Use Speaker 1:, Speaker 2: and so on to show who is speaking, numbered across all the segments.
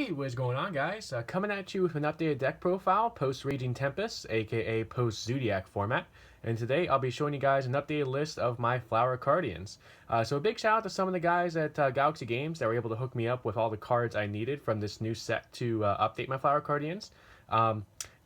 Speaker 1: Hey, what's going on, guys? Coming at you with an updated deck profile post Raging Tempest, aka post Zodiac format. And today I'll be showing you guys an updated list of my Flower Cardians. So a big shout out to some of the guys at Galaxy Games that were able to hook me up with all the cards I needed from this new set to update my Flower Cardians.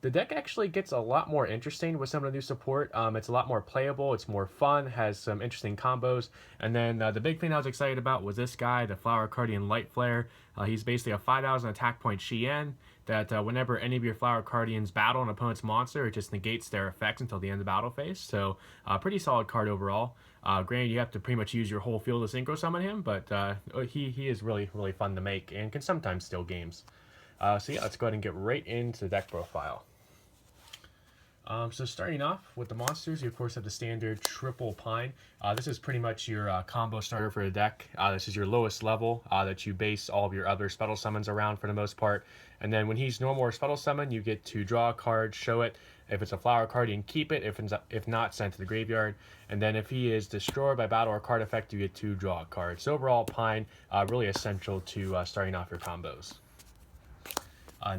Speaker 1: The deck actually gets a lot more interesting with some of the new support. It's a lot more playable, it's more fun, has some interesting combos. And then the big thing I was excited about was this guy, the Flower Cardian Lightflare. He's basically a 5,000 attack point Shien that whenever any of your Flower Cardians battle an opponent's monster, it just negates their effects until the end of the battle phase. So pretty solid card overall. Granted, you have to pretty much use your whole field to synchro summon him, but he is really fun to make and can sometimes steal games. So yeah, let's go ahead and get right into the deck profile. So starting off with the monsters, you of course have the standard triple pine. This is pretty much your combo starter for the deck. This is your lowest level that you base all of your other spell summons around for the most part. And then when he's normal or spell summon, you get to draw a card, show it. If it's a Flower Cardian, keep it. If not, send to the graveyard. And then if he is destroyed by battle or card effect, you get to draw a card. So overall, pine really essential to starting off your combos.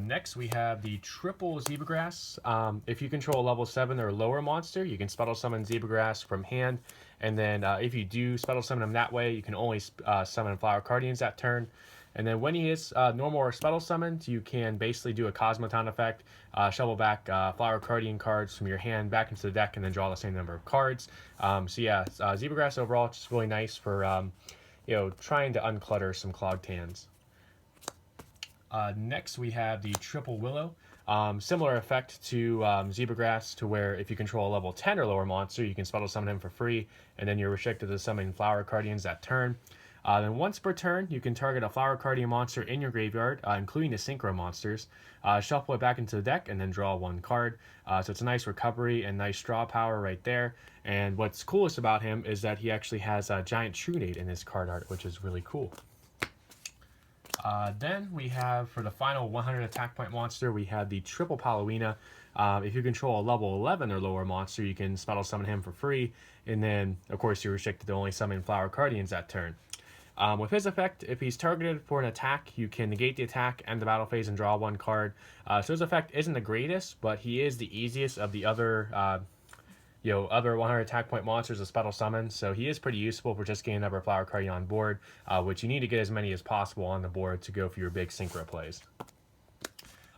Speaker 1: Next, we have the triple Zebragrass. If you control a level 7 or lower monster, you can spell summon Zebragrass from hand. And then if you do spell summon him that way, you can only summon Flower Cardians that turn. And then when he is normal or spell summoned, you can basically do a Cosmoton effect, shovel back Flower Cardian cards from your hand back into the deck, and then draw the same number of cards. So yeah, Zebragrass overall just really nice for trying to unclutter some clogged hands. Next, we have the triple Willow. Similar effect to Zebragrass, to where if you control a level 10 or lower monster, you can spell summon him for free, and then you're restricted to summon Flower Cardians that turn. Then once per turn, you can target a Flower Cardian monster in your graveyard, including the synchro monsters, shuffle it back into the deck, and then draw one card. So it's a nice recovery and nice draw power right there. And what's coolest about him is that he actually has a giant Trunade in his card art, which is really cool. Then we have, for the final 100 attack point monster, we have the triple Paulownia. If you control a level 11 or lower monster, you can spell summon him for free, and then of course you're restricted to only summon Flower Cardians that turn. With his effect, if he's targeted for an attack, you can negate the attack, end the battle phase, and draw one card. So his effect isn't the greatest, but he is the easiest of the other other 100 attack point monsters to spell summon, so he is pretty useful for just getting another Flower Cardian on board, which you need to get as many as possible on the board to go for your big synchro plays.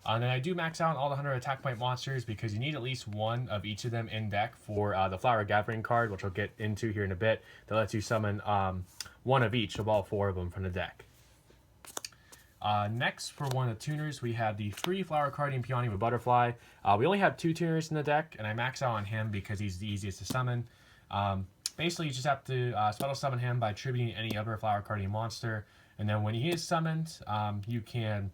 Speaker 1: And then I do max out all the 100 attack point monsters because you need at least one of each of them in deck for the Flower Gathering card, which I'll get into here in a bit, that lets you summon one of each of all 4 of them from the deck. Next, for one of the tuners, we have the free Flower Cardian Peony with Boardefly. We only have 2 tuners in the deck, and I max out on him because he's the easiest to summon. Basically, you just have to spell summon him by attributing any other Flower Cardian monster, and then when he is summoned, you can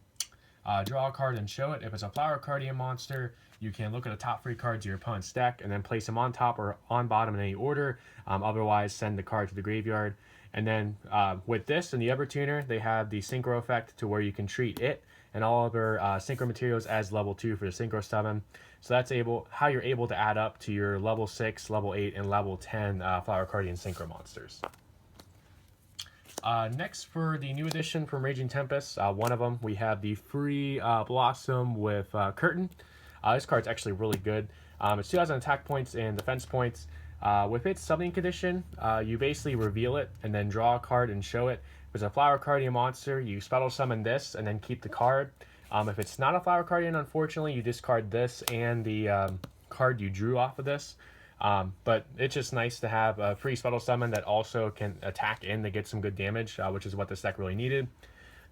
Speaker 1: draw a card and show it. If it's a Flower Cardian monster, you can look at the top 3 cards of your opponent's deck and then place them on top or on bottom in any order. Otherwise, send the card to the graveyard. And then with this and the other tuner, they have the synchro effect to where you can treat it and all other synchro materials as level 2 for the synchro summon. So that's how you're able to add up to your level 6, level 8, and level 10 Flower Cardian synchro monsters. Next, for the new edition from Raging Tempest, one of them, we have the free Blossom with Curtain. This card's actually really good. It's 2,000 attack points and defense points. With its summoning condition, you basically reveal it and then draw a card and show it. If it's a Flower Cardian monster, you spell summon this and then keep the card. If it's not a Flower Cardian, unfortunately, you discard this and the card you drew off of this. But it's just nice to have a free spell summon that also can attack in to get some good damage, which is what this deck really needed.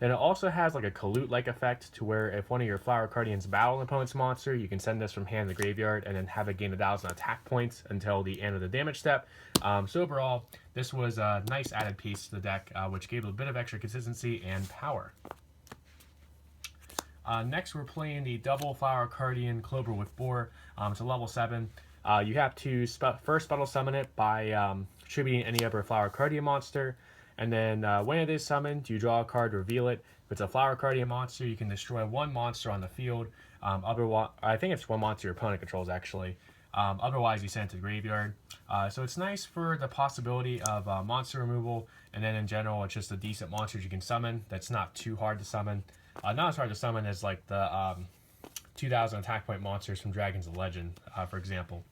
Speaker 1: Then it also has like a Colute-like effect to where if one of your Flower Cardians battle an opponent's monster, you can send this from hand to graveyard and then have it gain 1,000 attack points until the end of the damage step. So overall, this was a nice added piece to the deck, which gave it a bit of extra consistency and power. Next, we're playing the double Flower Cardian Clover with Boar. It's a level 7. You have to first spell summon it by attributing any other Flower Cardian monster. And then when it is summoned, you draw a card, reveal it. If it's a Flower Cardian monster, you can destroy one monster on the field. I think it's one monster your opponent controls, actually. Otherwise, you send it to the graveyard. So it's nice for the possibility of monster removal. And then in general, it's just a decent monster you can summon that's not too hard to summon. Not as hard to summon as like the 2000 attack point monsters from Dragons of Legend, for example.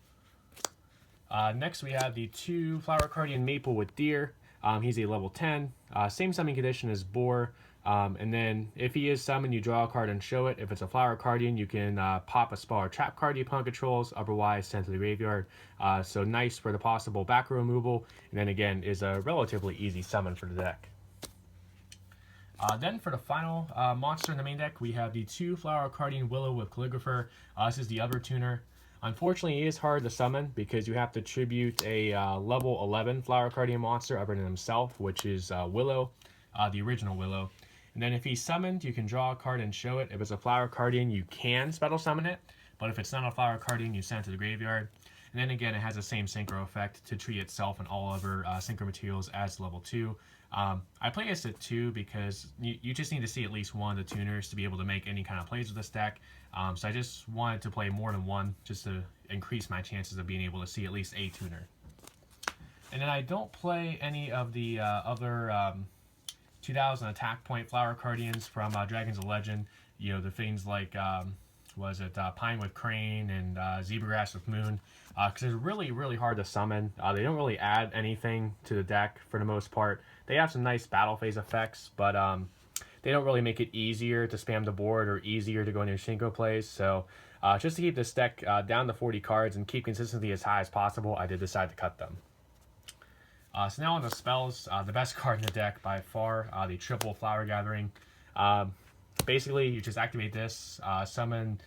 Speaker 1: Next, we have the 2 Flower Cardian Maple with Deer. He's a level 10. Same summoning condition as Boar. And then if he is summoned, you draw a card and show it. If it's a Flower Cardian, you can pop a spell or trap card your opponent controls, otherwise send to the graveyard. So nice for the possible back row removal. And then again, is a relatively easy summon for the deck. Then for the final monster in the main deck, we have the 2 Flower Cardian Willow with Calligrapher. This is the other tuner. Unfortunately, it is hard to summon because you have to tribute a level 11 Flower Cardian monster other than himself, which is Willow, the original Willow. And then if he's summoned, you can draw a card and show it. If it's a Flower Cardian, you can special summon it. But if it's not a Flower Cardian, you send it to the graveyard. And then again, it has the same synchro effect to treat itself and all other synchro materials as level 2. I play this at 2 because you just need to see at least one of the tuners to be able to make any kind of plays with this deck. So I just wanted to play more than one just to increase my chances of being able to see at least a tuner. And then I don't play any of the other 2000 attack point Flower Cardians from Dragons of Legend. You know, the things like, Pine with Crane and Zebragrass with Moon. Because they're really hard to summon. They don't really add anything to the deck for the most part. They have some nice battle phase effects, but they don't really make it easier to spam the board or easier to go into synchro plays. So just to keep this deck down to 40 cards and keep consistency as high as possible, I did decide to cut them. So now on the spells, the best card in the deck by far, the triple Flower Gathering. Basically, you just activate this, summon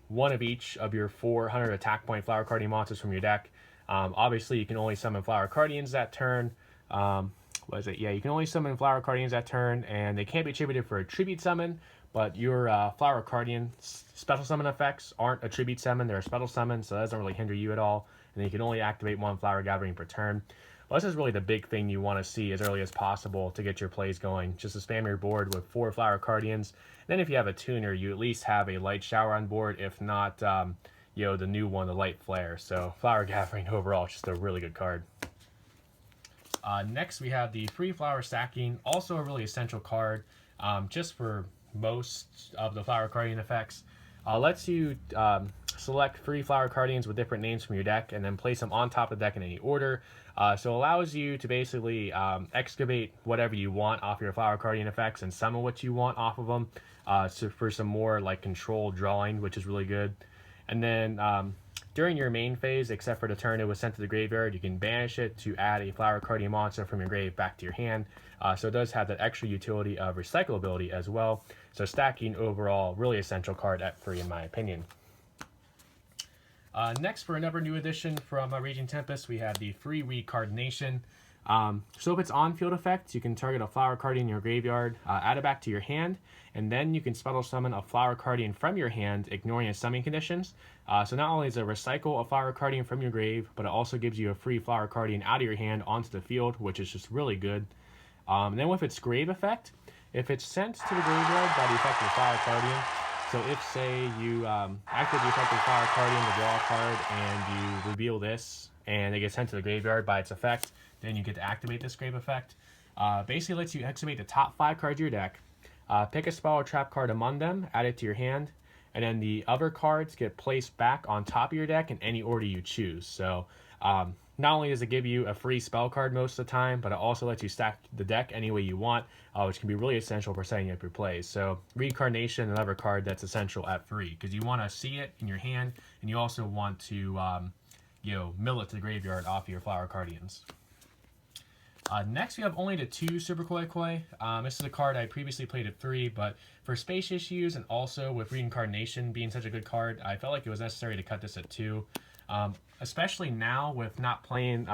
Speaker 1: one of each of your 400 attack point Flower Cardian monsters from your deck. Obviously, you can only summon Flower Cardians that turn. You can only summon Flower Cardians that turn, and they can't be attributed for a tribute summon, but your Flower Cardian special summon effects aren't a tribute summon, they're a special summon, so that doesn't really hinder you at all. And then you can only activate 1 Flower Gathering per turn. Well, this is really the big thing you want to see as early as possible to get your plays going. Just to spam your board with 4 Flower Cardians. Then if you have a tuner, you at least have a Lightshower on board, if not, the new one, the Lightflare. So Flower Gathering overall is just a really good card. Next, we have the 3 Flower Stacking, also a really essential card, just for most of the Flower Cardian effects. Lets you select 3 Flower Cardians with different names from your deck and then place them on top of the deck in any order. So it allows you to basically excavate whatever you want off your Flower Cardian effects and summon what you want off of them for some more like controlled drawing, which is really good. And then during your main phase, except for the turn it was sent to the graveyard, you can banish it to add a Flower Cardian monster from your grave back to your hand. So it does have that extra utility of recyclability as well. So stacking overall, really essential card at 3 in my opinion. Next, for another new addition from Raging Tempest, we have the free Recardination. So if it's on-field effect, you can target a Flower Cardian in your graveyard, add it back to your hand, and then you can special summon a Flower Cardian from your hand, ignoring its summoning conditions. So not only does it recycle a Flower Cardian from your grave, but it also gives you a free Flower Cardian out of your hand onto the field, which is just really good. And then with its grave effect, if it's sent to the graveyard by the effect of the Flower Cardian, so if, say, you activate the effect of the Flower Cardian to draw a card and you reveal this, and it gets sent to the graveyard by its effect, then you get to activate this grave effect. Basically lets you activate the top 5 cards of your deck, pick a spell or trap card among them, add it to your hand, and then the other cards get placed back on top of your deck in any order you choose. So not only does it give you a free spell card most of the time, but it also lets you stack the deck any way you want, which can be really essential for setting up your plays. So Recardination, another card that's essential at 3, because you want to see it in your hand, and you also want to mill it to the graveyard off your Flower Cardians. Next, we have only the 2 Super Koi Koi. This is a card I previously played at 3, but for space issues and also with Reincarnation being such a good card, I felt like it was necessary to cut this at 2. Especially now with not playing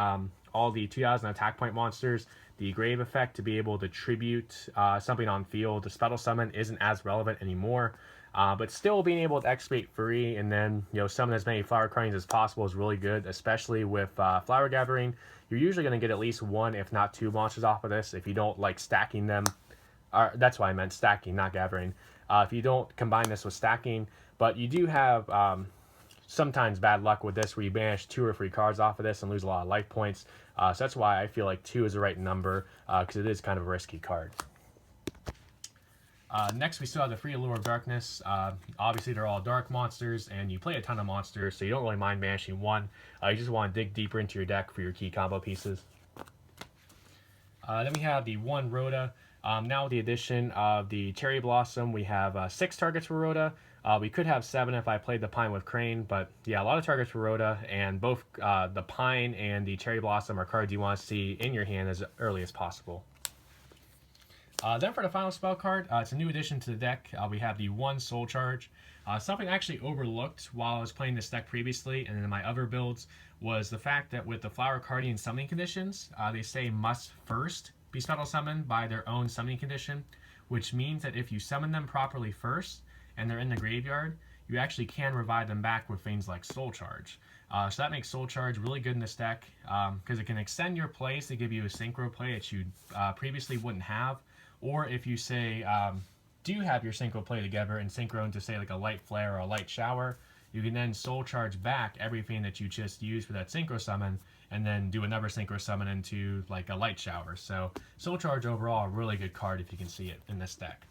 Speaker 1: all the 2000 attack point monsters, the grave effect to be able to tribute something on field to special summon isn't as relevant anymore. But still being able to excavate free and then summon as many Flower Cardians as possible is really good, especially with Flower Gathering. You're usually going to get at least 1, if not 2 monsters off of this if you don't like stacking them. That's why I meant stacking, not gathering. If you don't combine this with stacking, but you do have sometimes bad luck with this where you banish 2 or 3 cards off of this and lose a lot of life points. So that's why I feel like 2 is the right number because it is kind of a risky card. Next, we still have the free Allure of Darkness. Obviously, they're all dark monsters, and you play a ton of monsters, so you don't really mind banishing one. You just want to dig deeper into your deck for your key combo pieces. Then we have the one Rhoda. Now with the addition of the Cherry Blossom, we have 6 targets for Rhoda. We could have 7 if I played the Pine with Crane, but yeah, a lot of targets for Rhoda, and both the Pine and the Cherry Blossom are cards you want to see in your hand as early as possible. Then for the final spell card, it's a new addition to the deck. We have the one Soul Charge. Something I actually overlooked while I was playing this deck previously and in my other builds was the fact that with the Flower Cardian summoning conditions, they say must first be spell summoned by their own summoning condition, which means that if you summon them properly first and they're in the graveyard, you actually can revive them back with things like Soul Charge. So that makes Soul Charge really good in this deck because it can extend your plays to give you a synchro play that you previously wouldn't have. Or if you say, do have your synchro play together and synchro into say like a Lightflare or a Lightshower, you can then Soul Charge back everything that you just used for that synchro summon and then do another synchro summon into like a Lightshower. So Soul Charge overall a really good card if you can see it in this deck.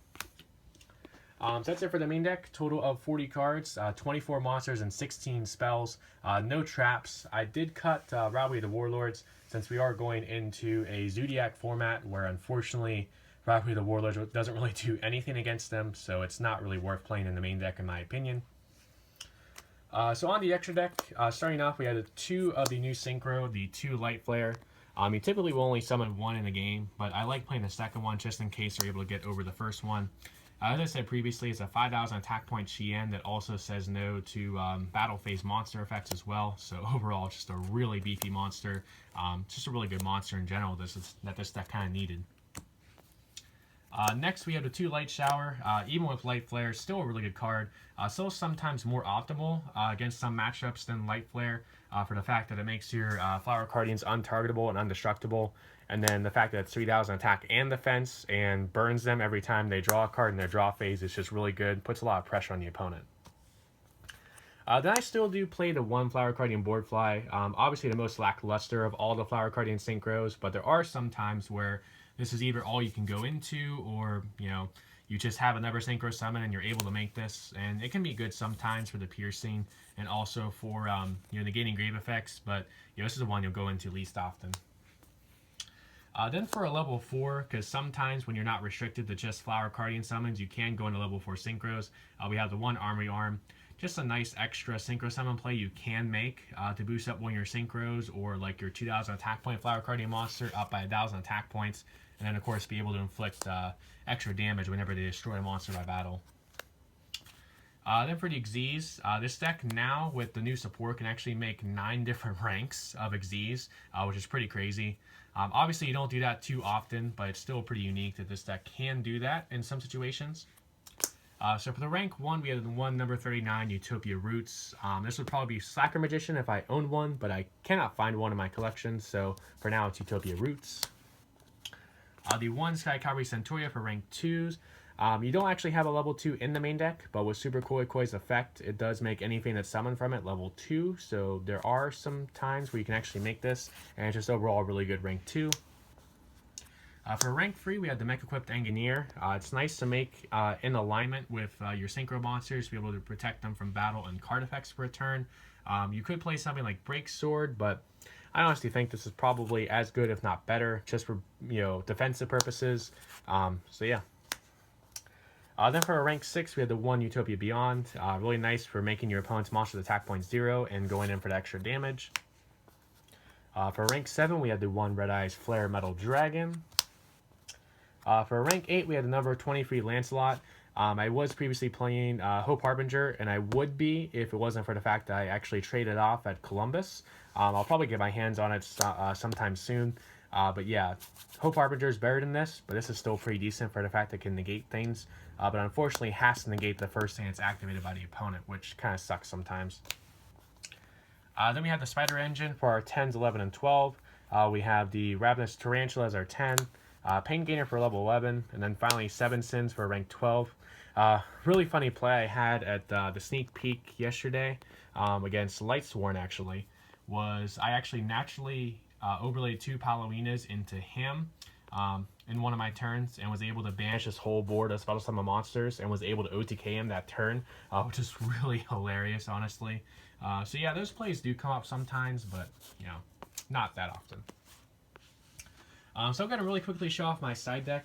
Speaker 1: So that's it for the main deck. Total of 40 cards, 24 monsters and 16 spells. No traps. I did cut Rivalry of the Warlords since we are going into a Zodiac format where unfortunately Rivalry of the Warlords doesn't really do anything against them, so it's not really worth playing in the main deck in my opinion. So on the extra deck, starting off we had 2 of the new Synchro, the 2 Lightflare. You typically will only summon 1 in a game, but I like playing the second one just in case you're able to get over the first one. As I said previously, it's a 5,000 attack point Chien that also says no to battle phase monster effects as well. So overall, just a really beefy monster. Just a really good monster in general that this deck kind of needed. Next, we have the 2 Lightshower. Even with Lightflare, still a really good card. Still sometimes more optimal against some matchups than Lightflare for the fact that it makes your Flower Cardians untargetable and undestructible. And then the fact that it's 3,000 attack and defense and burns them every time they draw a card in their draw phase is just really good. Puts a lot of pressure on the opponent. Then I still do play the 1 Flower Cardian Boardefly. Obviously the most lackluster of all the Flower Cardian synchros, but there are some times where this is either all you can go into or, you know, you just have another synchro summon and you're able to make this. And it can be good sometimes for the piercing and also for, you know, negating grave effects, but, you know, this is the one you'll go into least often. Then for a level 4, because sometimes when you're not restricted to just Flower Cardian summons, you can go into level 4 synchros. We have the 1 Armory Arm. Just a nice extra synchro summon play you can make to boost up one of your synchros or like your 2,000 attack point Flower Cardian monster up by 1,000 attack points. And then of course be able to inflict extra damage whenever they destroy a monster by battle. Then for the Xyz, this deck now with the new support can actually make 9 different ranks of Xyz, which is pretty crazy. Obviously you don't do that too often, but it's still pretty unique that this deck can do that in some situations. So for the rank 1, we have the 1 number 39 Utopia Roots. This would probably be Slacker Magician if I owned one, but I cannot find one in my collection, so for now it's Utopia Roots. The 1 Sky Cavalry Centaurea for rank 2s. You don't actually have a level 2 in the main deck, but with Super Koikoi's effect, it does make anything that's summoned from it level 2, so there are some times where you can actually make this, and it's just overall a really good rank 2. For rank 3, we have the Mechquipped Angineer. It's nice to make in alignment with your synchro monsters to be able to protect them from battle and card effects for a turn. You could play something like Break Sword, but I honestly think this is probably as good, if not better, just for, you know, defensive purposes. So yeah. Then for a rank 6, we have the 1 Utopia Beyond. Really nice for making your opponent's monster's attack point 0 and going in for the extra damage. For rank 7, we have the 1 Red Eyes Flare Metal Dragon. For rank 8, we have the number 23 Lancelot. I was previously playing Hope Harbinger, and I would be if it wasn't for the fact that I actually traded off at Columbus. I'll probably get my hands on it sometime soon. But yeah, Hope Harbinger is better than this, but this is still pretty decent for the fact that it can negate things. But unfortunately, it has to negate the first thing it's activated by the opponent, which kind of sucks sometimes. Then we have the Spider Engine for our 10s, 11, and 12. We have the Ravenous Tarantula as our 10. Pain Gainer for level 11, and then finally 7 Sins for rank 12. Really funny play I had at the sneak peek yesterday against Lightsworn actually was I actually naturally overlaid 2 Paulownias into him. in one of my turns and was able to banish this whole board of Special Summon monsters and was able to OTK him that turn, which is really hilarious, honestly. So yeah, those plays do come up sometimes, but, you know, not that often. So I'm going to really quickly show off my side deck.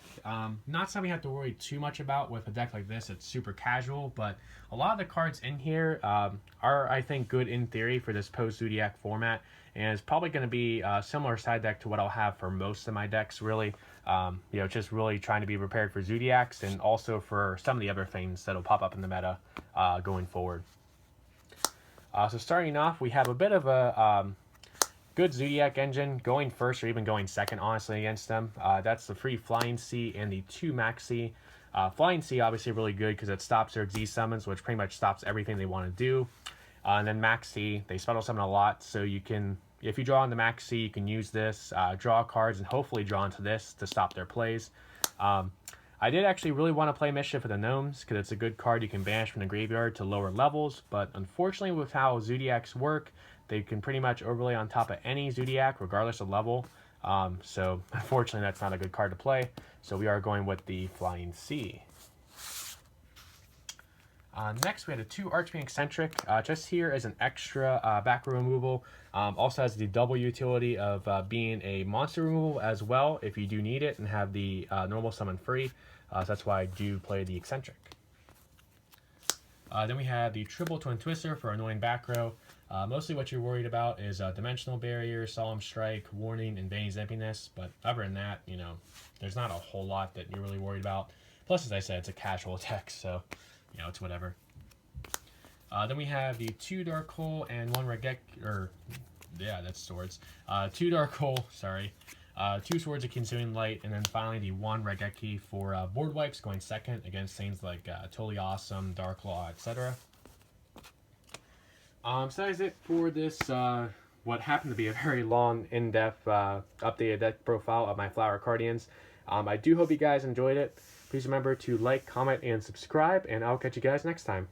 Speaker 1: Not something you have to worry too much about with a deck like this. It's super casual, but a lot of the cards in here are, I think, good in theory for this post-Zodiac format. And it's probably going to be a similar side deck to what I'll have for most of my decks, really. You know, just really trying to be prepared for Zodiacs and also for some of the other things that'll pop up in the meta going forward. So starting off, we have a bit of a good Zodiac engine going first or even going second, honestly, against them. That's the free Flying Sea and the 2 Maxi. Flying Sea, obviously, really good because it stops their Z summons, which pretty much stops everything they want to do. And then Maxi, they special summon a lot, so you can, if you draw on the Maxi, you can use this, draw cards, and hopefully draw into this to stop their plays. I did actually really want to play Mischief with the Gnomes because it's a good card you can banish from the graveyard to lower levels, but unfortunately with how Zodiacs work, they can pretty much overlay on top of any Zodiac regardless of level. So unfortunately that's not a good card to play, so we are going with the Flying Sea. Next, we had a 2 Archfiend Eccentric, just here as an extra back row removal. Also has the double utility of being a monster removal as well if you do need it and have the normal summon free. So that's why I do play the Eccentric. Then we have the Triple Twin Twister for annoying back row. Mostly what you're worried about is Dimensional Barrier, Solemn Strike, Warning, and Bane's Emptiness. But other than that, you know, there's not a whole lot that you're really worried about. Plus, as I said, it's a casual deck, so, you know, it's whatever. Then we have the 2 Dark Hole and 1 Regek, or, yeah, that's swords. 2 Dark Hole, sorry. 2 Swords of Consuming Light, and then finally the 1 Regeki for board wipes going second against things like Totally Awesome, Dark Law, etc. So that is it for this, what happened to be a very long, in-depth, updated deck profile of my Flower Cardians. I do hope you guys enjoyed it. Please remember to like, comment, and subscribe, and I'll catch you guys next time.